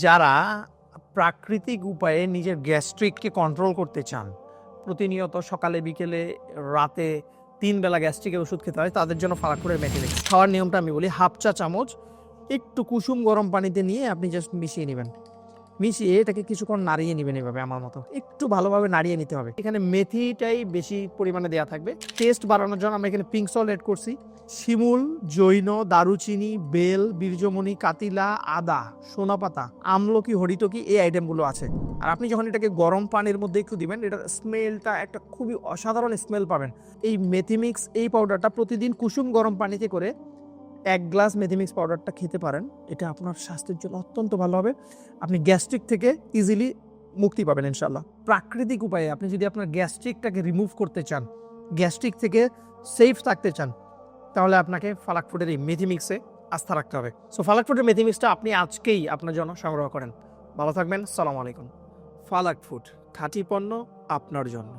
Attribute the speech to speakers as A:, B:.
A: যারা প্রাকৃতিক উপায়ে নিজের গ্যাস্ট্রিককে কন্ট্রোল করতে চান, প্রতিনিয়ত সকালে বিকেলে রাতে 3 বেলা গ্যাস্ট্রিকের ওষুধ খেতে হয়, তাদের জন্য ফারাক্কুরের মেথিমিক্স। খাওয়ার নিয়মটা আমি বলি, 1/2 চা চামচ একটু কুসুম গরম পানিতে নিয়ে আপনি জাস্ট মিশিয়ে নেবেন। মিশিয়ে এটাকে কিছুক্ষণ নাড়িয়ে নেবেন, এভাবে আমার মতো একটু ভালোভাবে নাড়িয়ে নিতে হবে। এখানে মেথিটাই বেশি পরিমাণে দেওয়া থাকবে। টেস্ট বাড়ানোর জন্য আমরা এখানে পিঙ্ক সল্ট এড করছি। শিমুল, জৈন, দারুচিনি, বেল, বীর্যমণি, কাতিলা, আদা, সোনাপাতা, আমলকি, হরিতকি, এই আইটেমগুলো আছে। আর আপনি যখন এটাকে গরম পানির মধ্যে একটু দিবেন, এটার স্মেলটা একটা খুবই অসাধারণ স্মেল পাবেন। এই মেথিমিক্স এই পাউডারটা প্রতিদিন কুসুম গরম পানিতে করে 1 গ্লাস মেথিমিক্স পাউডারটা খেতে পারেন। এটা আপনার স্বাস্থ্যের জন্য অত্যন্ত ভালো হবে। আপনি গ্যাস্ট্রিক থেকে ইজিলি মুক্তি পাবেন ইনশাল্লাহ। প্রাকৃতিক উপায়ে আপনি যদি আপনার গ্যাস্ট্রিকটাকে রিমুভ করতে চান, গ্যাস্ট্রিক থেকে সেফ থাকতে চান, তাহলে আপনাকে ফালাক ফুডের এই মেথিমিক্সে আস্থা রাখতে হবে। সো ফালাক ফুডের মেথিমিক্সটা আপনি আজকেই আপনার জন্য সংগ্রহ করেন। ভালো থাকবেন। সালাম আলাইকুম। ফালাক ফুড, খাঁটি পণ্য আপনার জন্য।